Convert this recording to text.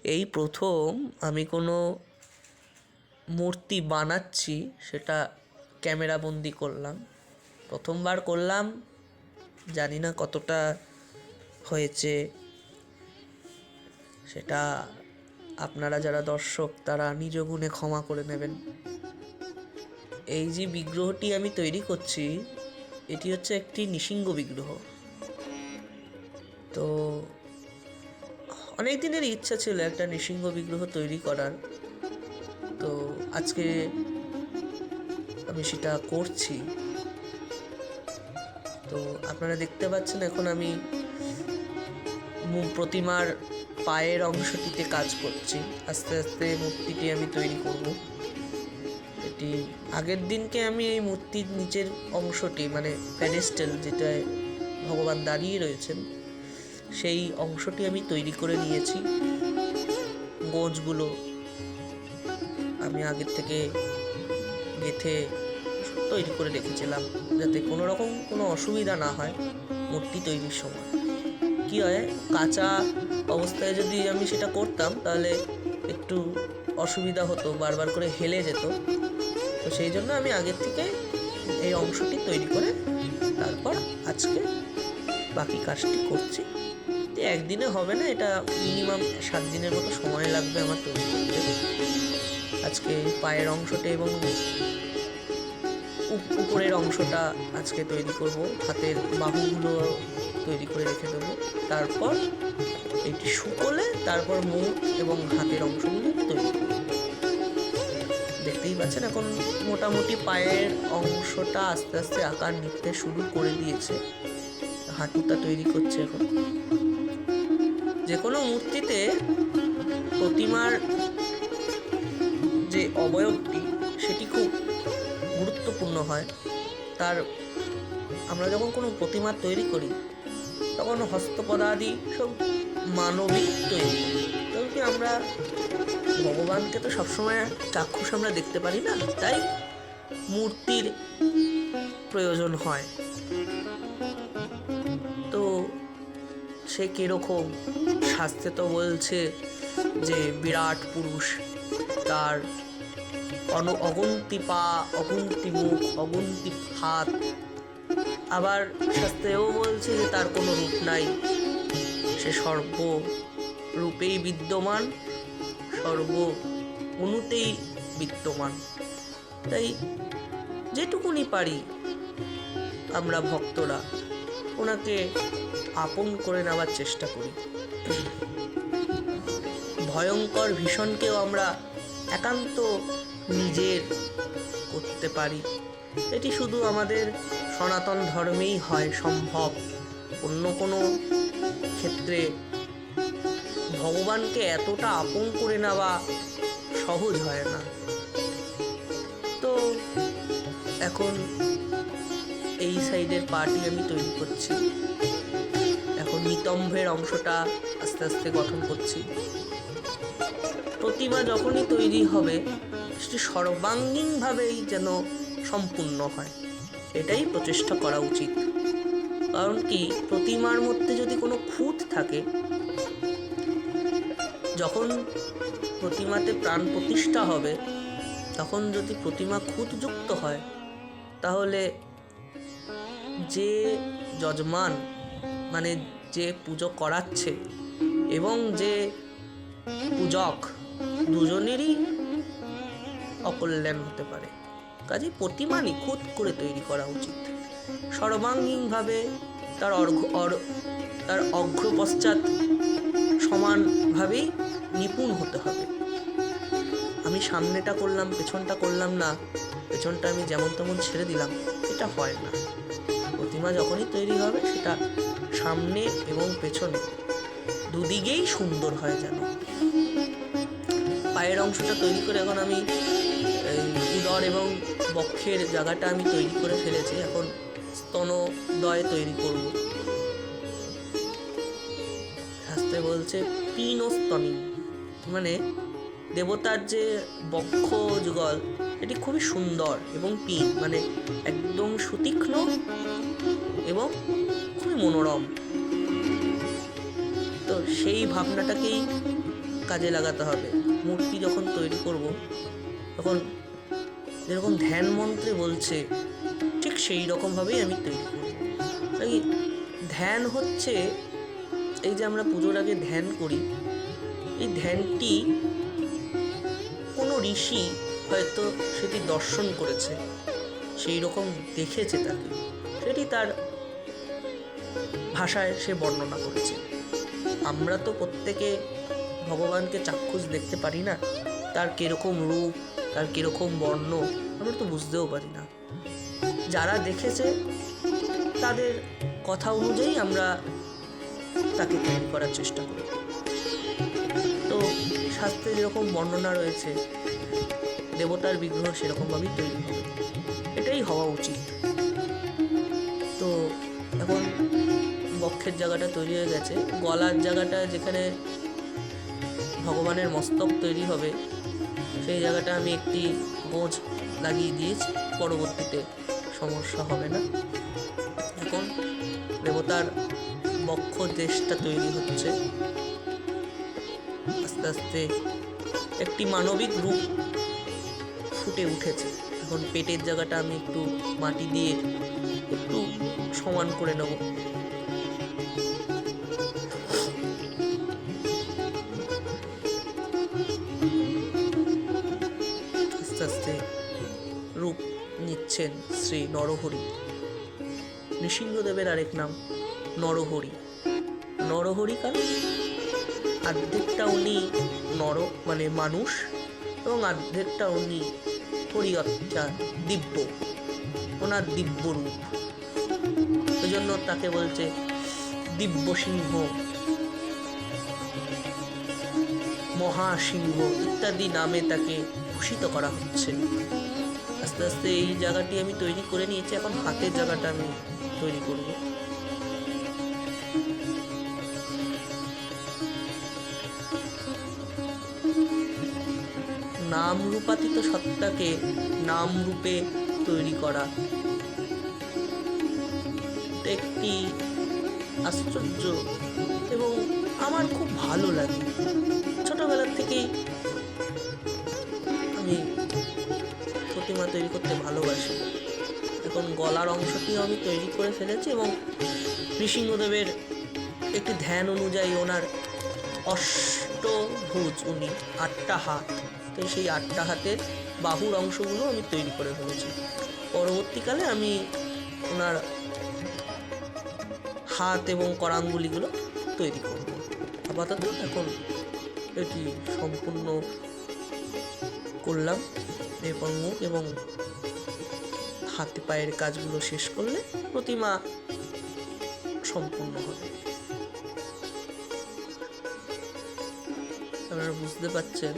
এই প্রথম আমি কোনো মূর্তি বানাচ্ছি, সেটা ক্যামেরাবন্দি করলাম। প্রথমবার করলাম, জানি না কতটা হয়েছে, সেটা আপনারা যারা দর্শক তারা নিজ গুণে ক্ষমা করে নেবেন। এই যে বিগ্রহটি আমি তৈরি করছি, এটি হচ্ছে একটি নৃসিংহ বিগ্রহ। তো অনেক দিনের ইচ্ছা ছিল একটা নৃসিংহ বিগ্রহ তৈরি করার, তো আজকে আমি সেটা করছি। তো আপনারা দেখতে পাচ্ছেন এখন আমি প্রতিমার পায়ের অংশটিতে কাজ করছি। আস্তে আস্তে মূর্তিটি আমি তৈরি করব। এটি আগের দিনকে আমি এই মূর্তির নিচের অংশটি, মানে প্যাডেস্টেল যেটায় ভগবান দাঁড়িয়ে রয়েছেন, সেই অংশটি আমি তৈরি করে নিয়েছি। গোঁজগুলো আমি আগের থেকে গেঁথে তৈরি করে রেখেছিলাম, যাতে কোনো রকম কোনো অসুবিধা না হয় মূর্তি তৈরির সময়। কী হয়, কাঁচা অবস্থায় যদি আমি সেটা করতাম তাহলে একটু অসুবিধা হতো, বারবার করে হেলে যেত। তো সেই জন্য আমি আগের থেকে এই অংশটি তৈরি করে তারপর আজকে বাকি কাজটি করছি। একদিনে হবে না, এটা মিনিমাম 7 দিনের মতো সময় লাগবে আমার তৈরি করতে। আজকে পায়ের অংশটা এবং উপরের অংশটা আজকে তৈরি করব, হাতের বাহুগুলো তৈরি করে রেখে দেবো। তারপর এটি শুকোলে তারপর মুখ এবং হাতের অংশগুলো তৈরি করব। দেখতেই পাচ্ছেন এখন মোটামুটি পায়ের অংশটা আস্তে আস্তে আকার নিতে শুরু করে দিয়েছে, হাঁটুটা তৈরি করছে এখন। যে কোনো মূর্তিতে প্রতিমার যে অবয়বটি সেটি খুব গুরুত্বপূর্ণ হয়। তার আমরা যখন কোনো প্রতিমা তৈরি করি তখন হস্তপদাদি সব মানবিক তৈরি করি, কারণ কি আমরা ভগবানকে তো সবসময় চাক্ষুষ আমরা দেখতে পারি না, তাই মূর্তির প্রয়োজন হয়। তো সে কিরকম, শাস্ত্রে তো বলছে যে বিরাট পুরুষ, তার অগুন্তি পা, অগুন্তি মুখ, অগুন্তি হাত। আবার শাস্ত্রেও বলছে যে তার কোনো রূপ নাই, সে সর্বরূপেই বিদ্যমান, সর্ব অনুতেই বিদ্যমান। তাই যেটুকুনি পারি আমরা ভক্তরা ওনাকে আপন করে নেওয়ার চেষ্টা করি। ভয়ঙ্কর ভীষণকেও আমরা একান্ত নিজের করতে পারি। এটি শুধু আমাদের সনাতন ধর্মেই হয় সম্ভব, অন্য কোনো ক্ষেত্রে ভগবানকে এতটা আপন করে নেওয়া সহজ হয় না। তো এখন এই সাইডের পাটি আমি তৈরি করছি, এখন নিতম্বের অংশটা আস্তে আস্তে গঠন করছি। প্রতিমা যখনই তৈরি হবে সেটি সর্বাঙ্গীনভাবেই যেন সম্পূর্ণ হয়, এটাই প্রচেষ্টা করা উচিত। কারণ কি, প্রতিমার মধ্যে যদি কোনো খুঁত থাকে, যখন প্রতিমাতে প্রাণ প্রতিষ্ঠা হবে তখন যদি প্রতিমা খুঁতযুক্ত হয়, তাহলে যে যজমান মানে যে পুজো করাচ্ছে এবং যে পূজক দুজনেরই অকল্যাণ হতে পারে। কাজেই প্রতিমা নিখুঁত করে তৈরি করা উচিত। সর্বাঙ্গীনভাবে তার অগ্র পশ্চাৎ সমানভাবেই নিপুণ হতে হবে। আমি সামনেটা করলাম, পেছনটা করলাম না, পেছনটা আমি যেমন তেমন ছেড়ে দিলাম, এটা হয় না। প্রতিমা যখনই তৈরি হবে সেটা সামনে এবং পেছনে দুদিকেই সুন্দর হয় যেন। পায়ের অংশটা তৈরি করে এখন আমি উদর এবং বক্ষের জায়গাটা আমি তৈরি করে ফেলেছি, এখন স্তনোদয় তৈরি করব। শাস্ত্রে বলছে পিনস্তনী, মানে দেবতার যে বক্ষ যুগল এটি খুবই সুন্দর এবং পিন মানে একদম সুতীক্ষ্ণ এবং খুবই মনোরম। তো সেই ভাবনাটাকেই কাজে লাগাতে হবে। মূর্তি যখন তৈরি করব তখন যেরকম ধ্যান মন্ত্রে বলছে ঠিক সেই রকমভাবেই আমি তৈরি করব। এই ধ্যান হচ্ছে, এই যে আমরা পুজোর আগে ধ্যান করি, এই ধ্যানটি কোনো ঋষি হয়তো সেটি দর্শন করেছে, সেই রকম দেখেছে তাকে, সেটি তার ভাষায় সে বর্ণনা করেছে। আমরা তো প্রত্যেকে ভগবানকে চাক্ষুষ দেখতে পারি না, তার কিরকম রূপ, তার কিরকম বর্ণ আমরা তো বুঝতেও পারি না। যারা দেখেছে তাদের কথা অনুযায়ী আমরা তাকে তৈরি করার চেষ্টা করি। তো শাস্ত্রে যেরকম বর্ণনা রয়েছে দেবতার বিগ্রহ সেরকমভাবেই তৈরি হবে, এটাই হওয়া উচিত। তো এখন বক্ষের জায়গাটা তৈরি হয়ে গেছে, গলার জায়গাটা যেখানে ভগবানের মস্তক তৈরি হবে সেই জায়গাটা আমি একটি গোঁজ লাগিয়ে দিয়েছি, পরবর্তীতে সমস্যা হবে না। এখন দেবতার বক্ষ দেশটা তৈরি হচ্ছে, আস্তে আস্তে একটি মানবিক রূপ ফুটে উঠেছে। এখন পেটের জায়গাটা আমি একটু মাটি দিয়ে একটু সমান করে নেব। আস্তে আস্তে রূপ নিচ্ছেন শ্রী নরহরি। নৃসিংহদেবের আরেক নাম নরহরি। নরহরি কারণ অর্ধেকটা উনি নর মানে মানুষ এবং অর্ধেকটা উনি হরি অর্থাৎ দিব্য, ওনার দিব্য রূপ। ওই জন্য তাকে বলছে দিব্য সিংহ, মহাসিংহ ইত্যাদি নামে তাকে ভূষিত করা হচ্ছে। আস্তে আস্তে এই জায়গাটি আমি তৈরি করে নিয়েছি, এখন হাতের জায়গাটা আমি তৈরি করব। নাম রূপাতীত সত্তাকে নাম রূপে তৈরি করা একটি আশ্চর্য এবং আমার খুব ভালো লাগে। ছোটবেলার থেকেই আমি প্রতিমা তৈরি করতে ভালোবাসি। এখন গলার অংশটিও আমি তৈরি করে ফেলেছি এবং নৃসিংহদেবের একটি ধ্যান অনুযায়ী ওনার অষ্টভুজ, উনি 8টা হাত, তো সেই 8টা হাতের বাহুর অংশগুলো আমি তৈরি করে ফেলেছি। পরবর্তীকালে আমি ওনার হাত এবং করাঙ্গুলিগুলো তৈরি করব। আপাতত এখন এটি সম্পূর্ণ করলাম, এরপর মুখ এবং হাতে পায়ের কাজগুলো শেষ করলে প্রতিমা সম্পূর্ণ হবে। আপনারা বুঝতে পারছেন